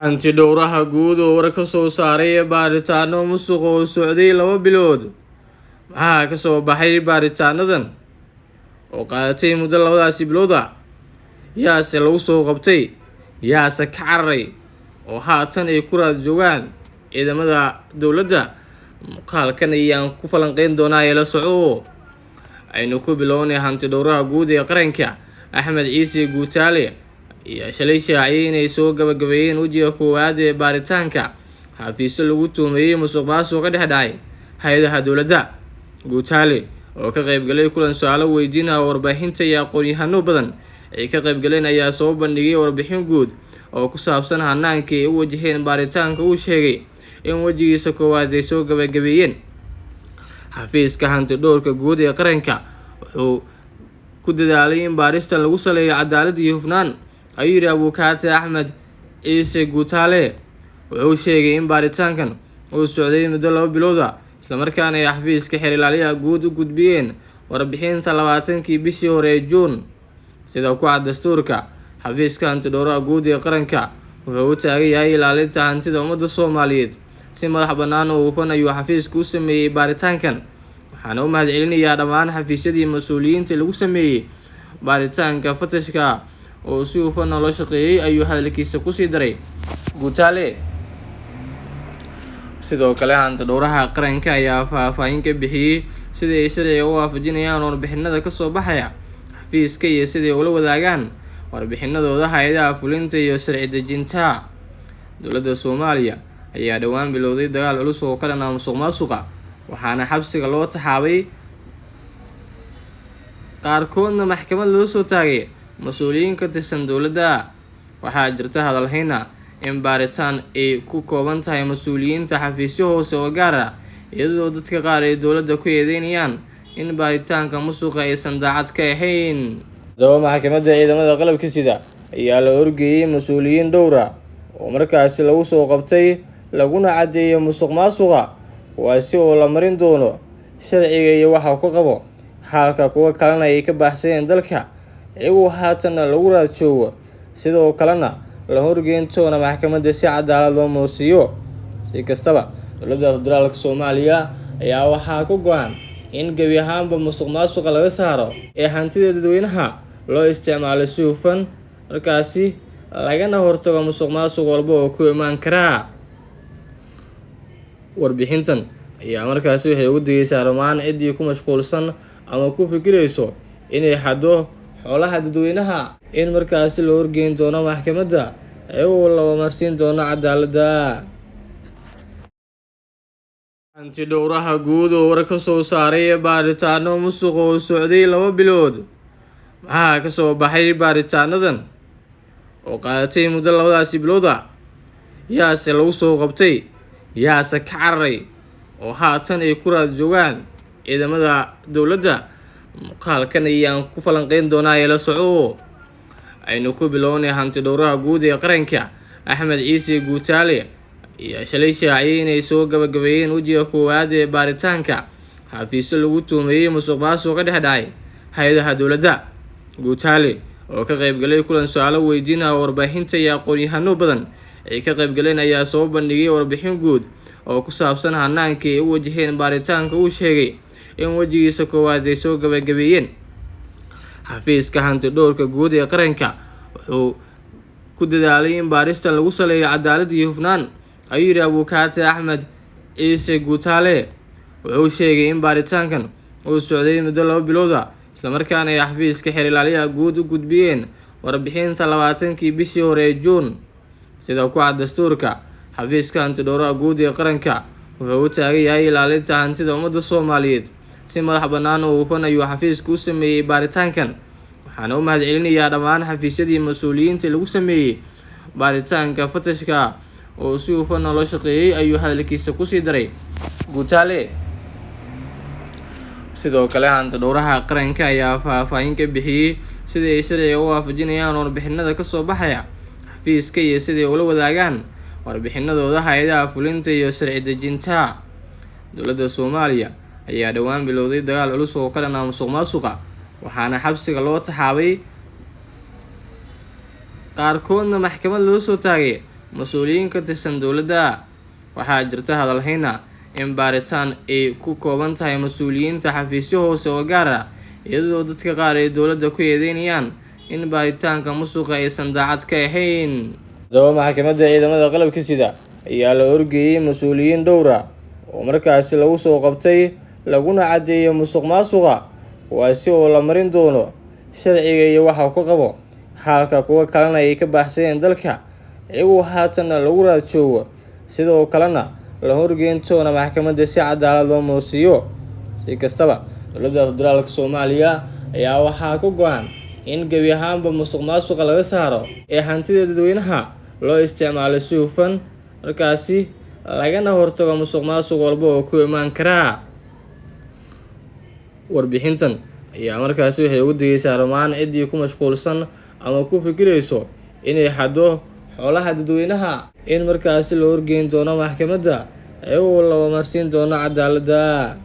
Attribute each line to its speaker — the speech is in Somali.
Speaker 1: Hantidhawraha guud oo war ka soo saaray baaritaanno musuq oo socday 2 bilood. Waxaa ka soo baxay baaritaanadan oo qaadatay muddo 2 bilood ah. Yaase lagu soo qabtay, yaase ka cararay oo haatan ay ku raad joogaan ciidamada dowladda. Muuqaalkan ayaan ku falanqeyn doonaa ila soco. Aynu ku bilownay hantidhawraha guud ee qaranka Axmed Ciise Guutaale iyo shalay shaaciyay inay soo gabagabeeyeen wajiga koowaad ee baaritaanka xafiisyo lagu tuumeeyay musuqmaasuq ka dhex dhacay hay'adaha dowladda. Guutaale oo ka qaybgalay kulan su'aalo weydiinaya warbaahinta iyo aqoon-yahano badan ay ka qaybgaleen ayaa soo bandhigay warbixin guud oo ku saabsan hanaanka ay u wajaheen baaritaanka. Uu sheegay in wajigiisa koowaad ay soo gabagabeeyeen xafiiska hantidhawrka guud ee qaranka. Wuxuu ku dadaalay in baarista lagu saleeyo cadaalad iyo hufnaan, ayuu yiri Abukaate Axmed Ciise Guutaale. Wuxuu sheegay in baaritaankan uu socday muddo 2 bilood ah, isla markaana ay xafiiska xeer ilaaliyaha guud u gudbiyeen warbixinta 20kii bishii hore ee Juun. Sida ku cad dastuurka, xafiiska hantidhawraha guud ee qaranka wuxuu u taagan yahay ilaalinta hantida ummadda Soomaaliyeed si madax bannaan oo hufan. Ayuu xafiisku u sameeyay baaritaankan, waxaana u mahadcelinayaa dhammaan xafiisyadii mas'uuliyiinta lagu sameeyay baaritaanka fatashka oo si hufan loo shaqeeyay, ayuu hadalkiisa ku sii daray Guutaale. Sidoo kale hantidhawraha qaranka ayaa faahfaahin ka bixiyay sida ay sharciga u waafajinayaan warbixinada ka soo baxaya xafiiska iyo sida ay ula wadaagaan warbixinadooda hay'adaha fulinta iyo sharci dejinta. Dowladda Soomaaliya ayaa dhowaan bilowday dagaal culus oo ka dhan ah musuqmaasuqa, waxaana xabsiga loo taxaabay qaarkoodna maxkamad loo soo taagay mas'uuliyiin ka tirsan dowladda. Waxaa jirta hadal hayn ah in baaritaan ay ku kooban tahay mas'uuliyiinta xafiisyo hoose oo gaar ah, iyadoo dadka qaar ay dowladda ku eedeynayaan in baaritaanka musuqa aysan daacad ka ahayn. Haddaba maxkamadda ciidamada qalabka sida ayaa la horgeeyay mas'uuliyiin dhowr ah oo markaasi lagu soo qabtay laguna cadeeyay musuqmaasuqa, kuwaasi oo la marin doono sharciga iyo waxa ku qabo, halka kuwa kalena ay ka baxsadeen dalka iyagoo haatan lagu raad joogo, sidoo kalena la horgeyn doono maxkamadda si cadaalad loo muusiyo. Si kastaba, dowladda federaalka Soomaaliya ayaa waxaa ka go'an in gebi ahaanba musuqmaasuqa laga saaro ee hantida dadweynaha loo isticmaalo si hufan, markaasi lagana hortago musuqmaasuq walba oo ku imaan kara. Warbixintan ayaa markaasi waxay ugu digaysaa dhammaan ciddii ku mashquulsan ama ku fikirayso inay xado xoolaha dadweynaha in markaasi loo horgeyn doono maxkamadda iyagoo la marsiin doono cadaaladda. Hantidhawraha guud oo war ka soo saaray baaritaanno musuq oo socday 2 bilood. Waxaa ka soo baxay baaritaanadan oo qaadatay muddo 2 bilood ah. Yaase lagu soo qabtay, yaase ka cararay oo haatan ay ku raad joogaan ciidamada dowladda. Muuqaalkan ayaan ku falanqeyn doonaa ila soco. Aynu ku bilownay hantidhawraha guud ee qaranka Axmed Ciise Guutaale iyo shalay shaaciyay inay soo gabagabeeyeen wajiga koowaad ee baaritaanka xafiisyo lagu tuumeeyay musuqmaasuq ka dhex dhacay hay'adaha dowladda. Guutaale oo ka qaybgalay kulan su'aalo weydiinaya warbaahinta iyo aqoon-yahano badan ay ka qaybgaleen ayaa soo bandhigay warbixin guud oo ku saabsan hanaanka ay u wajaheen baaritaanka. Uu sheegay in wajigiisa koowaad ay soo gabagabeeyeen xafiiska hantidhawrka guud ee qaranka. Wuxuu ku dadaalay in baarista lagu saleeyo cadaalad iyo hufnaan, ayuu yiri Abukaate Axmed Ciise Guutaale. Wuxuu sheegay in baaritaankan uu socday muddo 2 bilood ah, isla markaana ay xafiiska xeer ilaaliyaha guud u gudbiyeen warbixinta 20kii bishii hore ee Juun. Sida ku cad dastuurka, xafiiska hantidhawraha guud ee qaranka wuxuu u taagan yahay ilaalinta hantida ummadda Soomaaliyeed si madax bannaan oo hufan. Ayuu xafiisku u sameeyay baaritaankan, waxaana u mahadcelinayaa dhammaan xafiisyadii mas'uuliyiinta lagu sameeyay baaritaanka fatashka oo si hufan loo shaqeeyay, ayuu hadalkiisa ku sii daray Guutaale. Sidoo kale hantidhawraha qaranka ayaa faahfaahin ka bixiyay sida ay sharciga u waafajinayaan warbixinada ka soo baxaya xafiiska iyo sida ay ula wadaagaan warbixinadooda hay'adaha fulinta iyo sharci dejinta. Dowladda Soomaaliya ayaa dhowaan bilowday dagaal culus oo ka dhan ah musuqmaasuqa, waxaana xabsiga loo taxaabay qaarkoodna maxkamad loo soo taagay mas-uuliyiin ka tirsan dowladda. Waxaa jirta hadalhayna in baaritaan ay ku kooban tahay mas-uuliyiinta xafiisyo hoose oo gaar ah, iyadoo dadka qaar ay dowladda ku eedeynayaan in baaritaanka musuqa aysan daacad ka ahayn. Haddaba maxkamadda ciidamada qalabka sida ayaa la horgeeyay mas-uuliyiin dhowr ah oo markaasi lagu soo qabtay laguna caddeeyay musuqmaasuqa, kuwaasi oo la marin doono sharciga iyo waxa uu ka qabo, halka kuwa kalena ay ka baxsadeen dalka iyagoo haatan lagu raad joogo, sidoo kalena la horgeyn doono maxkamadda si cadaalad loo moosiyo. Si kastaba, dowladda federaalka Soomaaliya ayaa waxaa ka go'an in gebi ahaanba musuqmaasuqa laga saaro ee hantida dadweynaha loo isticmaalo si hufan, markaasi lagana hortago musuqmaasuq walba oo ku imaan kara. Warbixintan ayaa markaasi waxay ugu digaysaa dhammaan ciddii ku mashquulsan ama ku fikirayso inay xado xoolaha dadweynaha in markaasi la horgeyn doono maxkamadda iyagoo la marsiin doono cadaaladda.